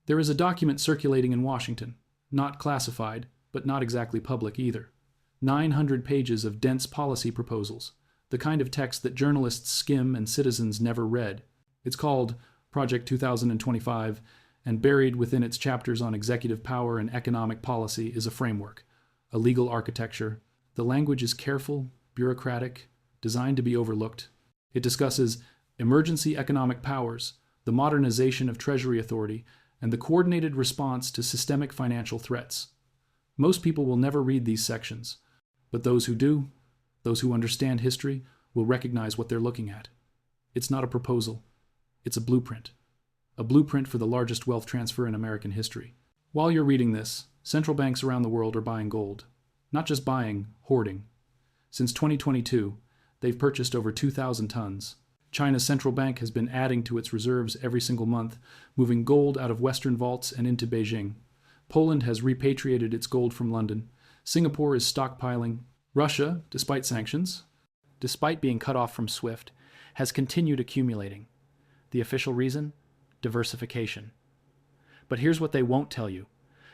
There is a document circulating in Washington, not classified, but not exactly public either. 900 pages of dense policy proposals, the kind of text that journalists skim and citizens never read. It's called Project 2025, and buried within its chapters on executive power and economic policy is a framework, a legal architecture. The language is careful, bureaucratic, designed to be overlooked. It discusses emergency economic powers, the modernization of Treasury authority, and the coordinated response to systemic financial threats. Most people will never read these sections, but those who do, those who understand history, will recognize what they're looking at. It's not a proposal. It's a blueprint for the largest wealth transfer in American history. While you're reading this, central banks around the world are buying gold. Not just buying, hoarding. Since 2022, they've purchased over 2,000 tons. China's central bank has been adding to its reserves every single month, moving gold out of Western vaults and into Beijing. Poland has repatriated its gold from London. Singapore is stockpiling. Russia, despite sanctions, despite being cut off from SWIFT, has continued accumulating. The official reason? Diversification. But here's what they won't tell you.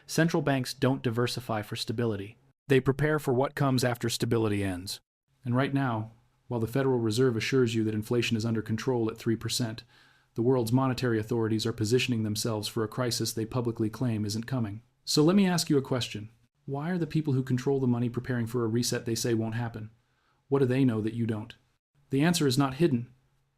Central banks don't diversify for stability. They prepare for what comes after stability ends. And right now, while the Federal Reserve assures you that inflation is under control at 3%, the world's monetary authorities are positioning themselves for a crisis they publicly claim isn't coming. So let me ask you a question. Why are the people who control the money preparing for a reset they say won't happen? What do they know that you don't? The answer is not hidden.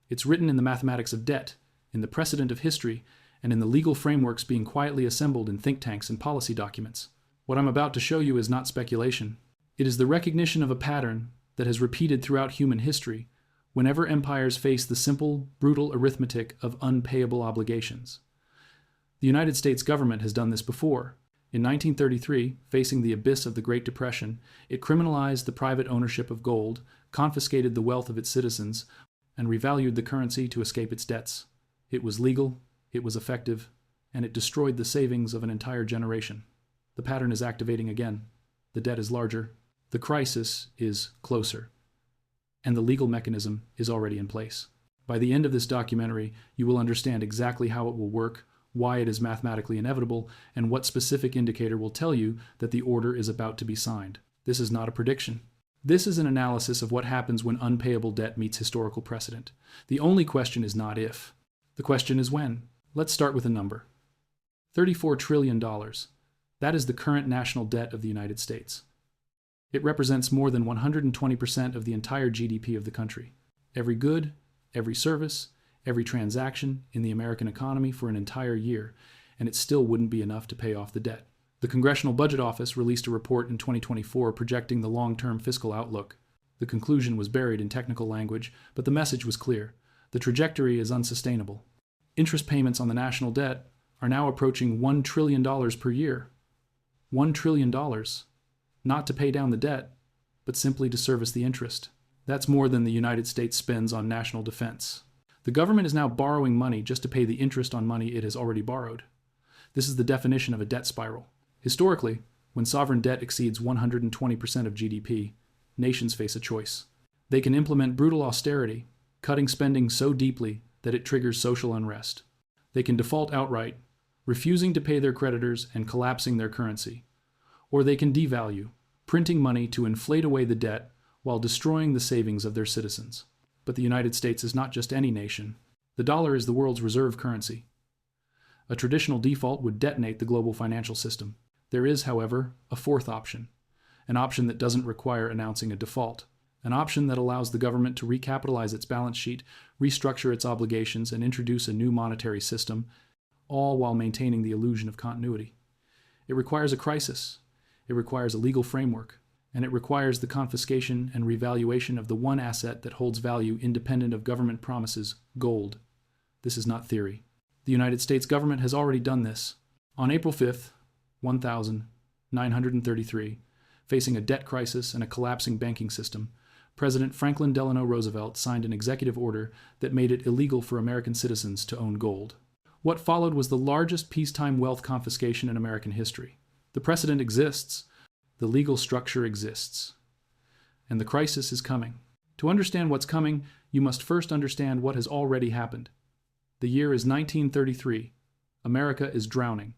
It's written in the mathematics of debt, in the precedent of history, and in the legal frameworks being quietly assembled in think tanks and policy documents. What I'm about to show you is not speculation. It is the recognition of a pattern that has repeated throughout human history whenever empires face the simple, brutal arithmetic of unpayable obligations. The United States government has done this before. In 1933, facing the abyss of the Great Depression, it criminalized the private ownership of gold, confiscated the wealth of its citizens, and revalued the currency to escape its debts. It was legal, it was effective, and it destroyed the savings of an entire generation. The pattern is activating again. The debt is larger. The crisis is closer. And the legal mechanism is already in place. By the end of this documentary, you will understand exactly how it will work, why it is mathematically inevitable, and what specific indicator will tell you that the order is about to be signed. This is not a prediction. This is an analysis of what happens when unpayable debt meets historical precedent. The only question is not if. The question is when. Let's start with a number. $34 trillion. That is the current national debt of the United States. It represents more than 120% of the entire GDP of the country. Every good, every service, every transaction in the American economy for an entire year, and it still wouldn't be enough to pay off the debt. The Congressional Budget Office released a report in 2024 projecting the long-term fiscal outlook. The conclusion was buried in technical language, but the message was clear. The trajectory is unsustainable. Interest payments on the national debt are now approaching $1 trillion per year. $1 trillion. Not to pay down the debt, but simply to service the interest. That's more than the United States spends on national defense. The government is now borrowing money just to pay the interest on money it has already borrowed. This is the definition of a debt spiral. Historically, when sovereign debt exceeds 120% of GDP, nations face a choice. They can implement brutal austerity, cutting spending so deeply that it triggers social unrest. They can default outright, refusing to pay their creditors and collapsing their currency. Or they can devalue, printing money to inflate away the debt while destroying the savings of their citizens. But the United States is not just any nation. The dollar is the world's reserve currency. A traditional default would detonate the global financial system. There is, however, a fourth option, an option that doesn't require announcing a default, an option that allows the government to recapitalize its balance sheet, restructure its obligations, and introduce a new monetary system, all while maintaining the illusion of continuity. It requires a crisis. It requires a legal framework, and it requires the confiscation and revaluation of the one asset that holds value independent of government promises, gold. This is not theory. The United States government has already done this. On April 5th, 1933, facing a debt crisis and a collapsing banking system, President Franklin Delano Roosevelt signed an executive order that made it illegal for American citizens to own gold. What followed was the largest peacetime wealth confiscation in American history. The precedent exists. The legal structure exists. And the crisis is coming. To understand what's coming, you must first understand what has already happened. The year is 1933. America is drowning.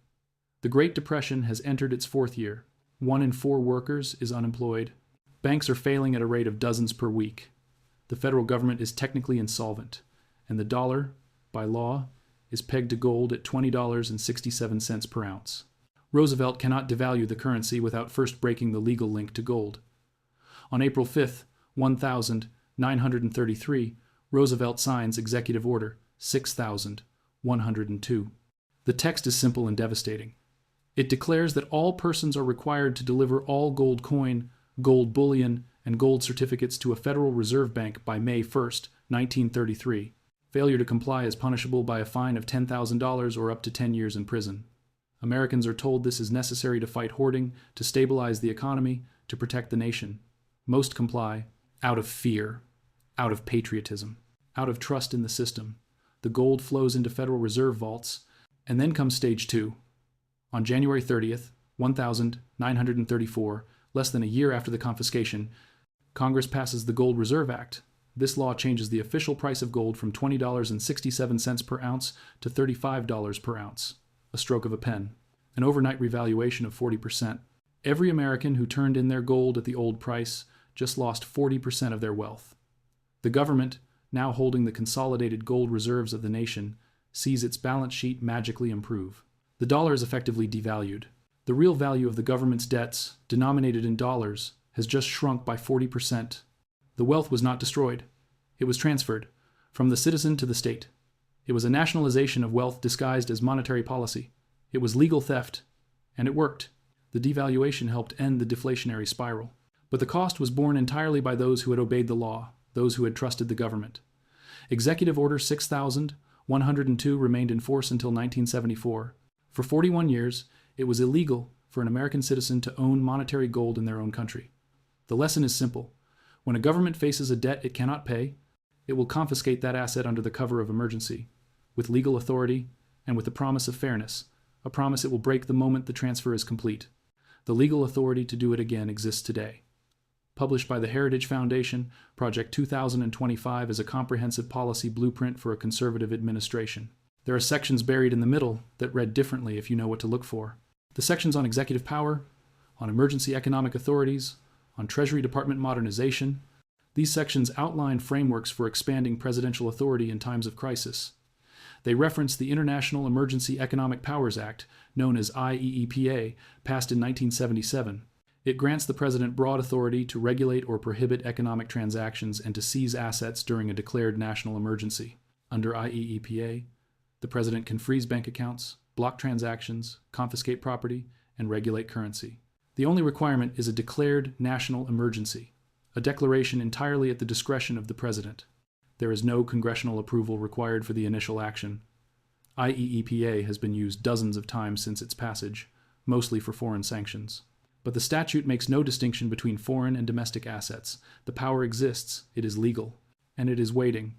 The Great Depression has entered its fourth year. 1 in 4 workers is unemployed. Banks are failing at a rate of dozens per week. The federal government is technically insolvent, and the dollar, by law, is pegged to gold at $20.67 per ounce. Roosevelt cannot devalue the currency without first breaking the legal link to gold. On April 5, 1933, Roosevelt signs Executive Order 6102. The text is simple and devastating. It declares that all persons are required to deliver all gold coin, gold bullion, and gold certificates to a Federal Reserve Bank by May 1, 1933. Failure to comply is punishable by a fine of $10,000 or up to 10 years in prison. Americans are told this is necessary to fight hoarding, to stabilize the economy, to protect the nation. Most comply out of fear, out of patriotism, out of trust in the system. The gold flows into Federal Reserve vaults, and then comes stage 2. On January 30th, 1934, less than a year after the confiscation, Congress passes the Gold Reserve Act. This law changes the official price of gold from $20.67 per ounce to $35 per ounce, a stroke of a pen, an overnight revaluation of 40%. Every American who turned in their gold at the old price just lost 40% of their wealth. The government, now holding the consolidated gold reserves of the nation, sees its balance sheet magically improve. The dollar is effectively devalued. The real value of the government's debts, denominated in dollars, has just shrunk by 40%. The wealth was not destroyed. It was transferred from the citizen to the state. It was a nationalization of wealth disguised as monetary policy. It was legal theft, and it worked. The devaluation helped end the deflationary spiral. But the cost was borne entirely by those who had obeyed the law, those who had trusted the government. Executive Order 6102 remained in force until 1974. For 41 years, it was illegal for an American citizen to own monetary gold in their own country. The lesson is simple. When a government faces a debt it cannot pay, it will confiscate that asset under the cover of emergency, with legal authority and with the promise of fairness, a promise it will break the moment the transfer is complete. The legal authority to do it again exists today. Published by the Heritage Foundation, Project 2025 is a comprehensive policy blueprint for a conservative administration. There are sections buried in the middle that read differently if you know what to look for. The sections on executive power, on emergency economic authorities, on Treasury Department modernization. These sections outline frameworks for expanding presidential authority in times of crisis. They reference the International Emergency Economic Powers Act, known as IEEPA, passed in 1977. It grants the president broad authority to regulate or prohibit economic transactions and to seize assets during a declared national emergency. Under IEEPA, the president can freeze bank accounts, block transactions, confiscate property, and regulate currency. The only requirement is a declared national emergency, a declaration entirely at the discretion of the president. There is no congressional approval required for the initial action. IEEPA has been used dozens of times since its passage, mostly for foreign sanctions. But the statute makes no distinction between foreign and domestic assets. The power exists, it is legal, and it is waiting.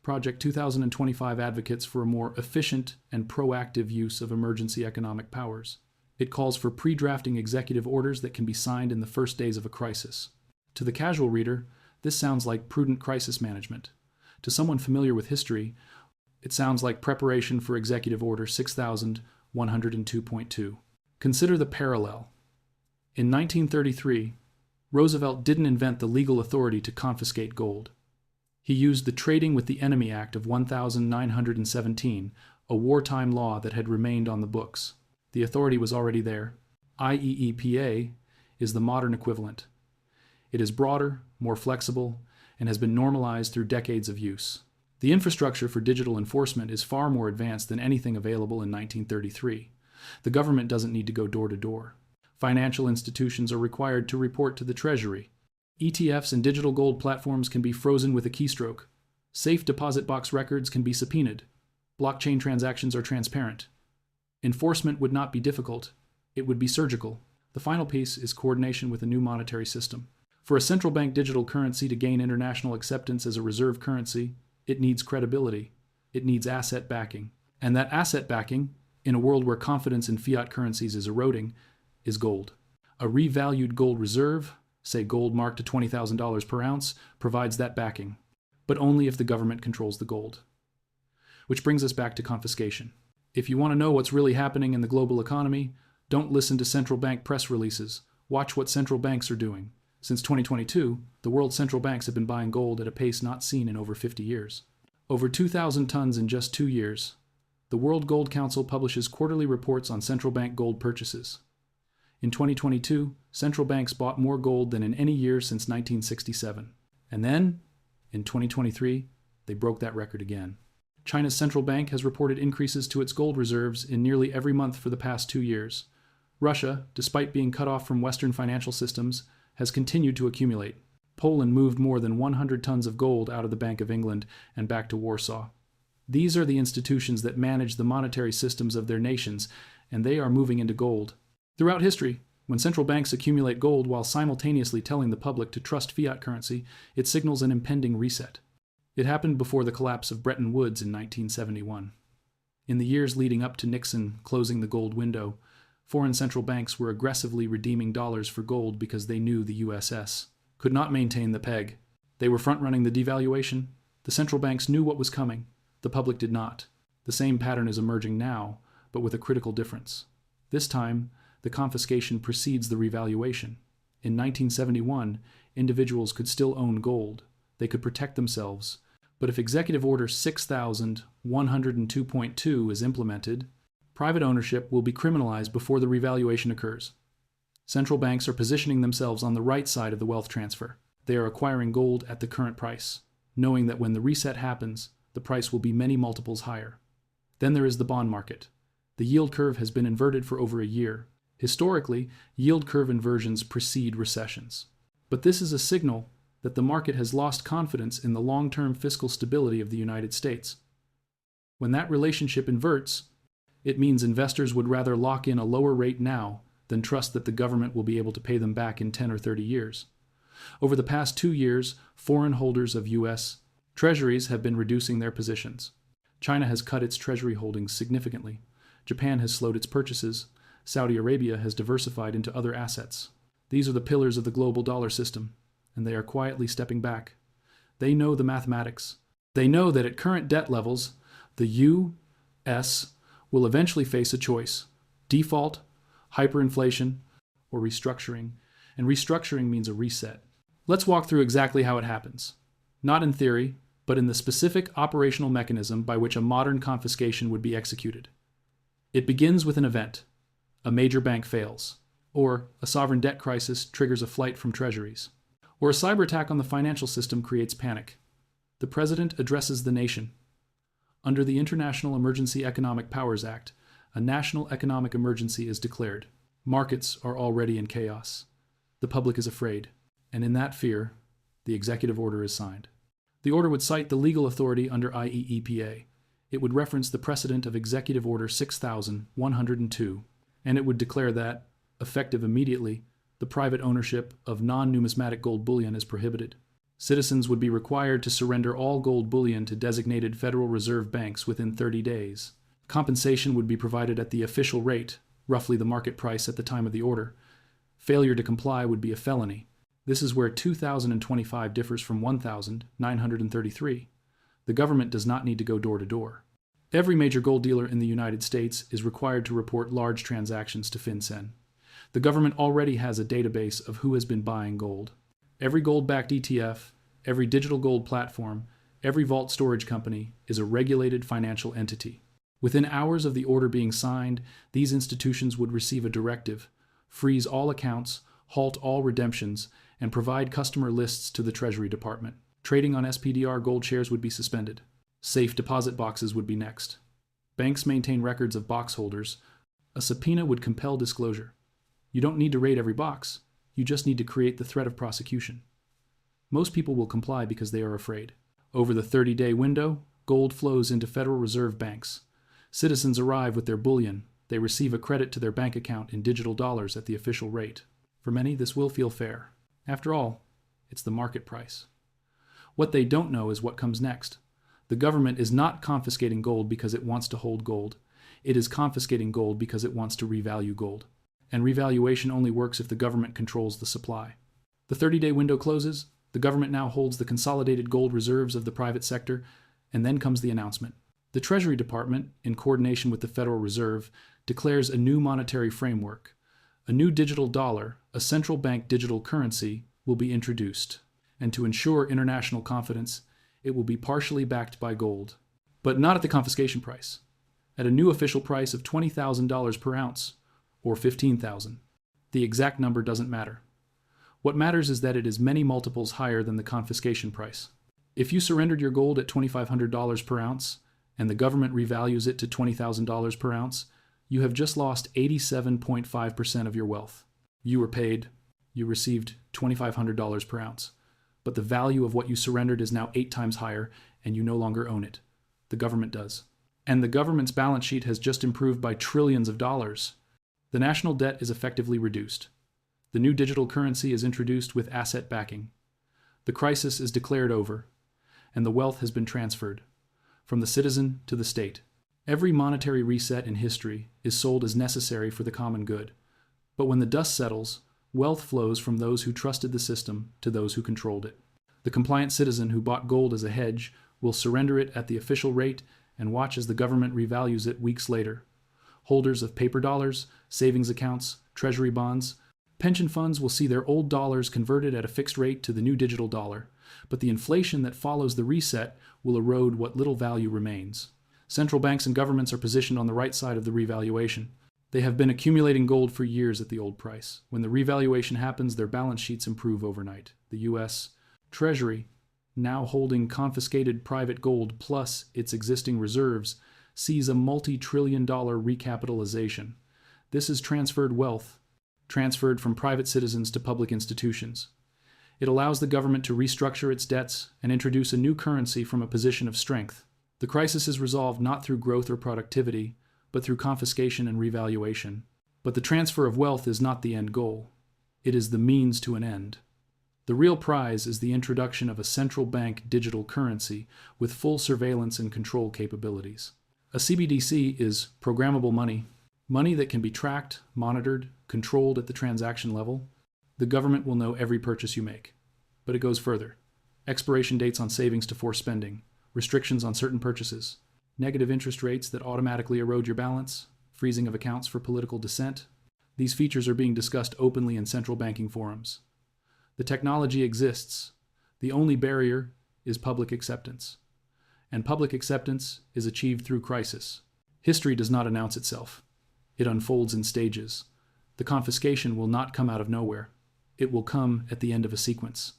Project 2025 advocates for a more efficient and proactive use of emergency economic powers. It calls for pre-drafting executive orders that can be signed in the first days of a crisis. To the casual reader, this sounds like prudent crisis management. To someone familiar with history, it sounds like preparation for Executive Order 6102.2. Consider the parallel. In 1933, Roosevelt didn't invent the legal authority to confiscate gold. He used the Trading with the Enemy Act of 1917, a wartime law that had remained on the books. The authority was already there. IEEPA is the modern equivalent. It is broader, more flexible, and has been normalized through decades of use. The infrastructure for digital enforcement is far more advanced than anything available in 1933. The government doesn't need to go door to door. Financial institutions are required to report to the Treasury. ETFs and digital gold platforms can be frozen with a keystroke. Safe deposit box records can be subpoenaed. Blockchain transactions are transparent. Enforcement would not be difficult. It would be surgical. The final piece is coordination with a new monetary system. For a central bank digital currency to gain international acceptance as a reserve currency, it needs credibility. It needs asset backing. And that asset backing, in a world where confidence in fiat currencies is eroding, is gold. A revalued gold reserve, say gold marked to $20,000 per ounce, provides that backing, but only if the government controls the gold. Which brings us back to confiscation. If you want to know what's really happening in the global economy, don't listen to central bank press releases. Watch what central banks are doing. Since 2022, the world's central banks have been buying gold at a pace not seen in over 50 years. Over 2,000 tons in just 2 years. The World Gold Council publishes quarterly reports on central bank gold purchases. In 2022, central banks bought more gold than in any year since 1967. And then, in 2023, they broke that record again. China's central bank has reported increases to its gold reserves in nearly every month for the past 2 years. Russia, despite being cut off from Western financial systems, has continued to accumulate. Poland moved more than 100 tons of gold out of the Bank of England and back to Warsaw. These are the institutions that manage the monetary systems of their nations, and they are moving into gold. Throughout history, when central banks accumulate gold while simultaneously telling the public to trust fiat currency, it signals an impending reset. It happened before the collapse of Bretton Woods in 1971. In the years leading up to Nixon closing the gold window, foreign central banks were aggressively redeeming dollars for gold because they knew the USS could not maintain the peg. They were front-running the devaluation. The central banks knew what was coming. The public did not. The same pattern is emerging now, but with a critical difference. This time, the confiscation precedes the revaluation. In 1971, individuals could still own gold. They could protect themselves. But if Executive Order 6102.2 is implemented, private ownership will be criminalized before the revaluation occurs. Central banks are positioning themselves on the right side of the wealth transfer. They are acquiring gold at the current price, knowing that when the reset happens, the price will be many multiples higher. Then there is the bond market. The yield curve has been inverted for over a year. Historically, yield curve inversions precede recessions. But this is a signal that the market has lost confidence in the long-term fiscal stability of the United States. When that relationship inverts, it means investors would rather lock in a lower rate now than trust that the government will be able to pay them back in 10 or 30 years. Over the past 2 years, foreign holders of U.S. Treasuries have been reducing their positions. China has cut its treasury holdings significantly. Japan has slowed its purchases. Saudi Arabia has diversified into other assets. These are the pillars of the global dollar system, and they are quietly stepping back. They know the mathematics. They know that at current debt levels, the U.S. will eventually face a choice: default, hyperinflation, or restructuring. And restructuring means a reset. Let's walk through exactly how it happens. Not in theory, but in the specific operational mechanism by which a modern confiscation would be executed. It begins with an event. A major bank fails, or a sovereign debt crisis triggers a flight from treasuries, or a cyber attack on the financial system creates panic. The president addresses the nation. Under the International Emergency Economic Powers Act, a national economic emergency is declared. Markets are already in chaos. The public is afraid, and in that fear, the executive order is signed. The order would cite the legal authority under IEEPA. It would reference the precedent of Executive Order 6102, and it would declare that, effective immediately, the private ownership of non-numismatic gold bullion is prohibited. Citizens would be required to surrender all gold bullion to designated Federal Reserve banks within 30 days. Compensation would be provided at the official rate, roughly the market price at the time of the order. Failure to comply would be a felony. This is where 2025 differs from 1,933. The government does not need to go door to door. Every major gold dealer in the United States is required to report large transactions to FinCEN. The government already has a database of who has been buying gold. Every gold-backed ETF, every digital gold platform, every vault storage company is a regulated financial entity. Within hours of the order being signed, these institutions would receive a directive: freeze all accounts, halt all redemptions, and provide customer lists to the Treasury Department. Trading on SPDR gold shares would be suspended. Safe deposit boxes would be next. Banks maintain records of box holders. A subpoena would compel disclosure. You don't need to raid every box. You just need to create the threat of prosecution. Most people will comply because they are afraid. Over the 30-day window, gold flows into Federal Reserve banks. Citizens arrive with their bullion. They receive a credit to their bank account in digital dollars at the official rate. For many, this will feel fair. After all, it's the market price. What they don't know is what comes next. The government is not confiscating gold because it wants to hold gold. It is confiscating gold because it wants to revalue gold. And revaluation only works if the government controls the supply. The 30-day window closes. The government now holds the consolidated gold reserves of the private sector, and then comes the announcement. The Treasury Department, in coordination with the Federal Reserve, declares a new monetary framework. A new digital dollar, a central bank digital currency, will be introduced. And to ensure international confidence, it will be partially backed by gold. But not at the confiscation price. At a new official price of $20,000 per ounce, or $15,000. The exact number doesn't matter. What matters is that it is many multiples higher than the confiscation price. If you surrendered your gold at $2,500 per ounce, and the government revalues it to $20,000 per ounce, you have just lost 87.5% of your wealth. You were paid, you received $2,500 per ounce, but the value of what you surrendered is now 8 times higher, and you no longer own it. The government does. And the government's balance sheet has just improved by trillions of dollars. The national debt is effectively reduced. The new digital currency is introduced with asset backing. The crisis is declared over, and the wealth has been transferred from the citizen to the state. Every monetary reset in history is sold as necessary for the common good. But when the dust settles, wealth flows from those who trusted the system to those who controlled it. The compliant citizen who bought gold as a hedge will surrender it at the official rate and watch as the government revalues it weeks later. Holders of paper dollars, savings accounts, treasury bonds, pension funds will see their old dollars converted at a fixed rate to the new digital dollar, but the inflation that follows the reset will erode what little value remains. Central banks and governments are positioned on the right side of the revaluation. They have been accumulating gold for years at the old price. When the revaluation happens, their balance sheets improve overnight. The U.S. Treasury, now holding confiscated private gold plus its existing reserves, sees a multi-trillion-dollar recapitalization. This is transferred wealth, transferred from private citizens to public institutions. It allows the government to restructure its debts and introduce a new currency from a position of strength. The crisis is resolved not through growth or productivity, but through confiscation and revaluation. But the transfer of wealth is not the end goal. It is the means to an end. The real prize is the introduction of a central bank digital currency with full surveillance and control capabilities. A CBDC is programmable money, money that can be tracked, monitored, controlled at the transaction level. The government will know every purchase you make. But it goes further. Expiration dates on savings to force spending, restrictions on certain purchases, negative interest rates that automatically erode your balance, freezing of accounts for political dissent. These features are being discussed openly in central banking forums. The technology exists. The only barrier is public acceptance. And public acceptance is achieved through crisis. History does not announce itself. It unfolds in stages. The confiscation will not come out of nowhere. It will come at the end of a sequence.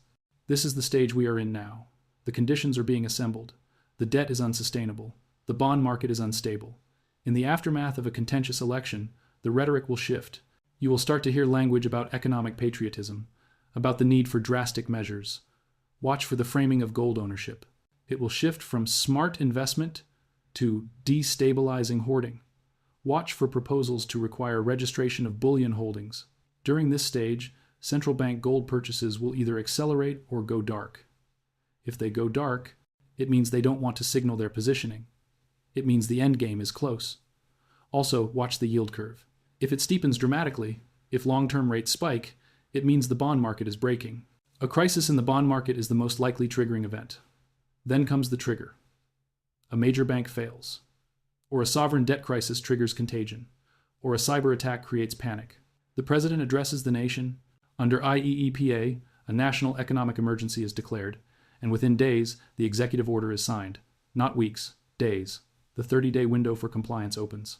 This is the stage we are in now. The conditions are being assembled. The debt is unsustainable. The bond market is unstable. In the aftermath of a contentious election, the rhetoric will shift. You will start to hear language about economic patriotism, about the need for drastic measures. Watch for the framing of gold ownership. It will shift from smart investment to destabilizing hoarding. Watch for proposals to require registration of bullion holdings. During this stage, central bank gold purchases will either accelerate or go dark. If they go dark, it means they don't want to signal their positioning. It means the end game is close. Also, watch the yield curve. If it steepens dramatically, if long-term rates spike, it means the bond market is breaking. A crisis in the bond market is the most likely triggering event. Then comes the trigger. A major bank fails. Or a sovereign debt crisis triggers contagion. Or a cyber attack creates panic. The president addresses the nation. Under IEEPA, a national economic emergency is declared, and within days, the executive order is signed. Not weeks, days. The 30-day window for compliance opens.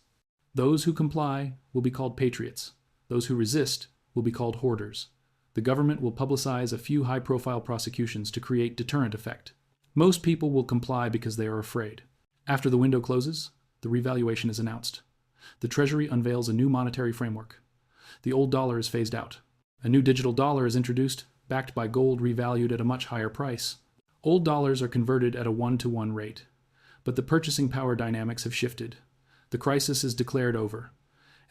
Those who comply will be called patriots. Those who resist will be called hoarders. The government will publicize a few high-profile prosecutions to create deterrent effect. Most people will comply because they are afraid. After the window closes, the revaluation is announced. The Treasury unveils a new monetary framework. The old dollar is phased out. A new digital dollar is introduced, backed by gold revalued at a much higher price. Old dollars are converted at a 1-to-1 rate. But the purchasing power dynamics have shifted. The crisis is declared over.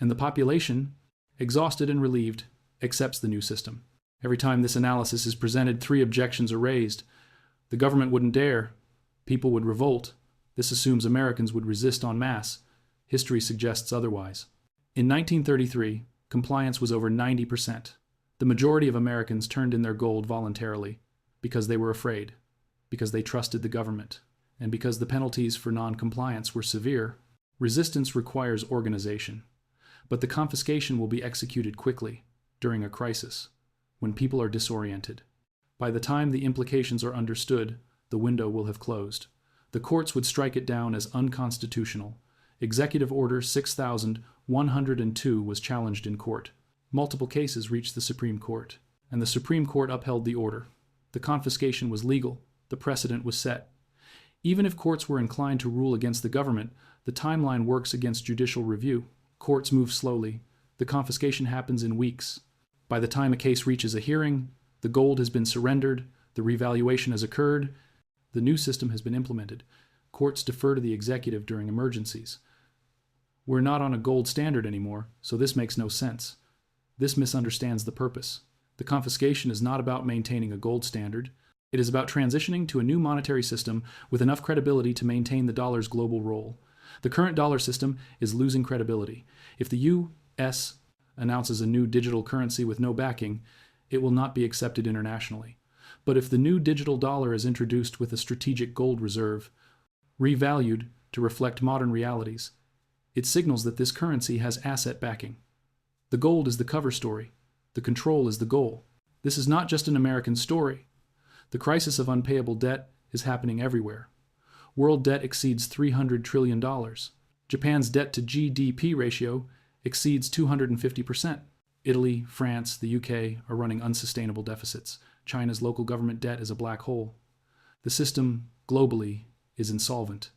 And the population, exhausted and relieved, accepts the new system. Every time this analysis is presented, 3 objections are raised. The government wouldn't dare. People would revolt. This assumes Americans would resist en masse. History suggests otherwise. In 1933, compliance was over 90%. The majority of Americans turned in their gold voluntarily because they were afraid, because they trusted the government. and because the penalties for non-compliance were severe, resistance requires organization. But the confiscation will be executed quickly, during a crisis, when people are disoriented. By the time the implications are understood, the window will have closed. The courts would strike it down as unconstitutional. Executive Order 6102 was challenged in court. Multiple cases reached the Supreme Court, and the Supreme Court upheld the order. The confiscation was legal. The precedent was set. Even if courts were inclined to rule against the government, the timeline works against judicial review. Courts move slowly. The confiscation happens in weeks. By the time a case reaches a hearing, the gold has been surrendered, the revaluation has occurred, the new system has been implemented. Courts defer to the executive during emergencies. We're not on a gold standard anymore, so this makes no sense. This misunderstands the purpose. The confiscation is not about maintaining a gold standard. It is about transitioning to a new monetary system with enough credibility to maintain the dollar's global role. The current dollar system is losing credibility. If the U.S. announces a new digital currency with no backing, it will not be accepted internationally. But if the new digital dollar is introduced with a strategic gold reserve, revalued to reflect modern realities, it signals that this currency has asset backing. The gold is the cover story. The control is the goal. This is not just an American story. The crisis of unpayable debt is happening everywhere. World debt exceeds $300 trillion. Japan's debt to GDP ratio exceeds 250%. Italy, France, the UK are running unsustainable deficits. China's local government debt is a black hole. The system, globally, is insolvent.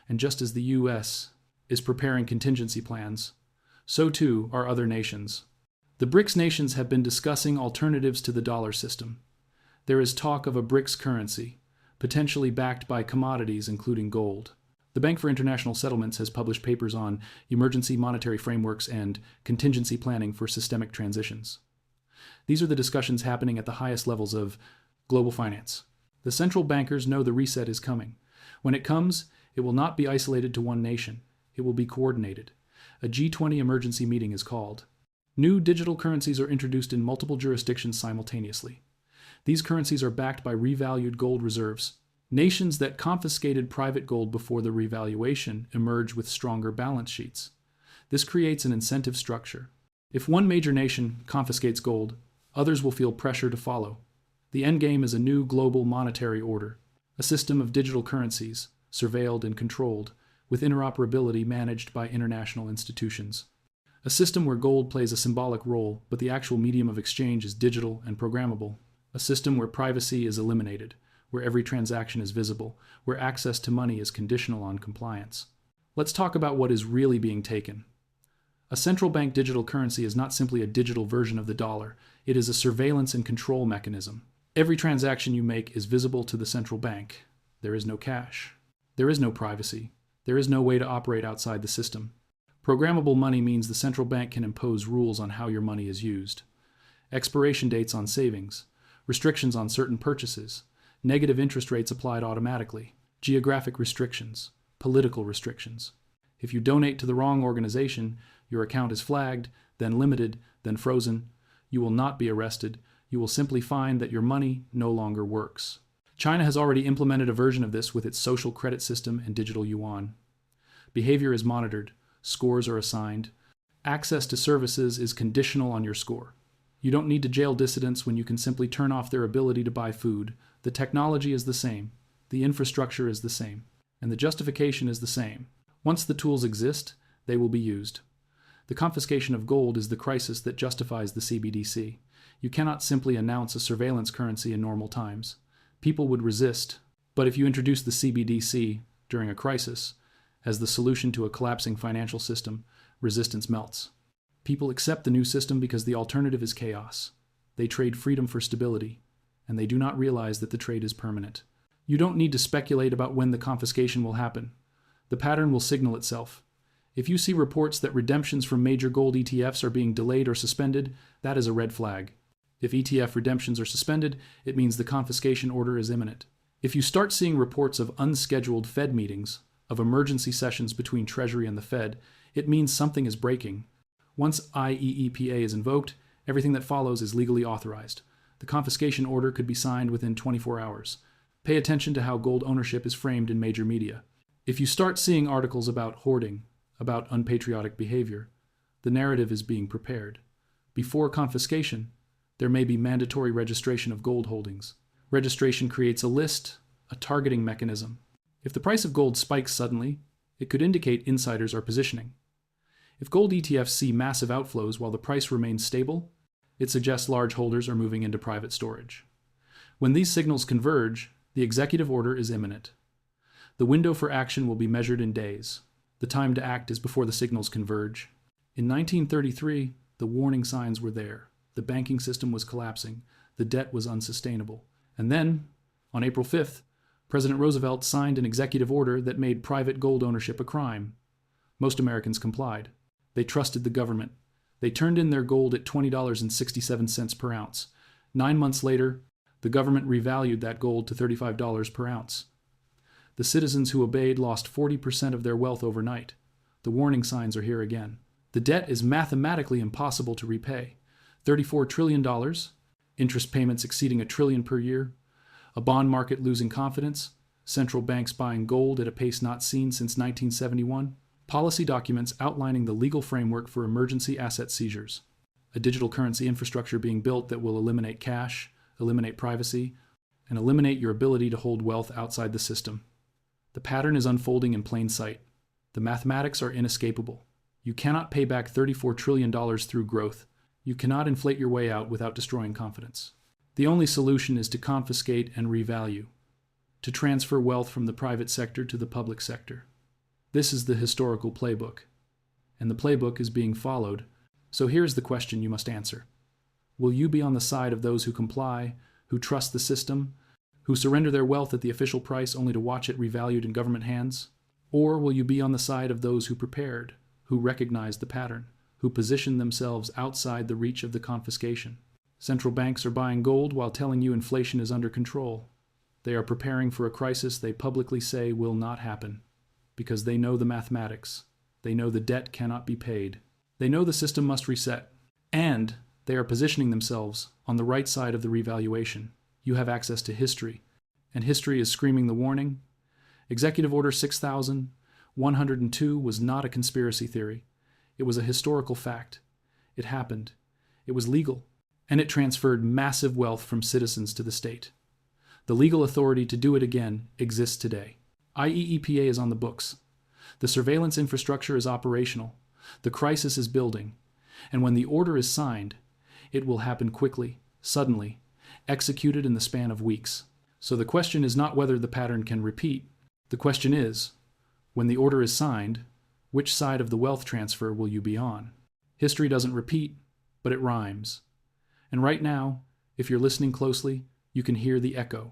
And just as the US is preparing contingency plans, so too are other nations. The BRICS nations have been discussing alternatives to the dollar system. There is talk of a BRICS currency, potentially backed by commodities including gold. The Bank for International Settlements has published papers on emergency monetary frameworks and contingency planning for systemic transitions. These are the discussions happening at the highest levels of global finance. The central bankers know the reset is coming. When it comes, it will not be isolated to one nation. It will be coordinated. A G20 emergency meeting is called. New digital currencies are introduced in multiple jurisdictions simultaneously. These currencies are backed by revalued gold reserves. Nations that confiscated private gold before the revaluation emerge with stronger balance sheets. This creates an incentive structure. If one major nation confiscates gold, others will feel pressure to follow. The endgame is a new global monetary order, a system of digital currencies, surveilled and controlled, with interoperability managed by international institutions. A system where gold plays a symbolic role, but the actual medium of exchange is digital and programmable. A system where privacy is eliminated, where every transaction is visible, where access to money is conditional on compliance. Let's talk about what is really being taken. A central bank digital currency is not simply a digital version of the dollar. It is a surveillance and control mechanism. Every transaction you make is visible to the central bank. There is no cash. There is no privacy. There is no way to operate outside the system. Programmable money means the central bank can impose rules on how your money is used. Expiration dates on savings, restrictions on certain purchases, negative interest rates applied automatically, geographic restrictions, political restrictions. If you donate to the wrong organization, your account is flagged, then limited, then frozen. You will not be arrested. You will simply find that your money no longer works. China has already implemented a version of this with its social credit system and digital yuan. Behavior is monitored. Scores are assigned. Access to services is conditional on your score. You don't need to jail dissidents when you can simply turn off their ability to buy food. The technology is the same. The infrastructure is the same. And the justification is the same. Once the tools exist, they will be used. The confiscation of gold is the crisis that justifies the CBDC. You cannot simply announce a surveillance currency in normal times. People would resist. But if you introduce the CBDC during a crisis, as the solution to a collapsing financial system, resistance melts. People accept the new system because the alternative is chaos. They trade freedom for stability, and they do not realize that the trade is permanent. You don't need to speculate about when the confiscation will happen. The pattern will signal itself. If you see reports that redemptions from major gold ETFs are being delayed or suspended, that is a red flag. If ETF redemptions are suspended, it means the confiscation order is imminent. If you start seeing reports of unscheduled Fed meetings, of emergency sessions between Treasury and the Fed, it means something is breaking. Once IEEPA is invoked, everything that follows is legally authorized. The confiscation order could be signed within 24 hours. Pay attention to how gold ownership is framed in major media. If you start seeing articles about hoarding, about unpatriotic behavior, the narrative is being prepared. Before confiscation, there may be mandatory registration of gold holdings. Registration creates a list, a targeting mechanism. If the price of gold spikes suddenly, it could indicate insiders are positioning. If gold ETFs see massive outflows while the price remains stable, it suggests large holders are moving into private storage. When these signals converge, the executive order is imminent. The window for action will be measured in days. The time to act is before the signals converge. In 1933, the warning signs were there. The banking system was collapsing. The debt was unsustainable. And then, on April 5th, President Roosevelt signed an executive order that made private gold ownership a crime. Most Americans complied. They trusted the government. They turned in their gold at $20.67 per ounce. 9 months later, the government revalued that gold to $35 per ounce. The citizens who obeyed lost 40% of their wealth overnight. The warning signs are here again. The debt is mathematically impossible to repay. $34 trillion, interest payments exceeding $1 trillion per year, a bond market losing confidence, central banks buying gold at a pace not seen since 1971, policy documents outlining the legal framework for emergency asset seizures, a digital currency infrastructure being built that will eliminate cash, eliminate privacy, and eliminate your ability to hold wealth outside the system. The pattern is unfolding in plain sight. The mathematics are inescapable. You cannot pay back $34 trillion through growth. You cannot inflate your way out without destroying confidence. The only solution is to confiscate and revalue, to transfer wealth from the private sector to the public sector. This is the historical playbook, and the playbook is being followed. So here's the question you must answer. Will you be on the side of those who comply, who trust the system, who surrender their wealth at the official price only to watch it revalued in government hands? Or will you be on the side of those who prepared, who recognized the pattern, who positioned themselves outside the reach of the confiscation? Central banks are buying gold while telling you inflation is under control. They are preparing for a crisis they publicly say will not happen, because they know the mathematics. They know the debt cannot be paid. They know the system must reset. And they are positioning themselves on the right side of the revaluation. You have access to history, and history is screaming the warning. Executive Order 6102 was not a conspiracy theory. It was a historical fact. It happened. It was legal, and it transferred massive wealth from citizens to the state. The legal authority to do it again exists today. IEEPA is on the books. The surveillance infrastructure is operational. The crisis is building. And when the order is signed, it will happen quickly, suddenly, executed in the span of weeks. So the question is not whether the pattern can repeat. The question is, when the order is signed, which side of the wealth transfer will you be on? History doesn't repeat, but it rhymes. And right now, if you're listening closely, you can hear the echo.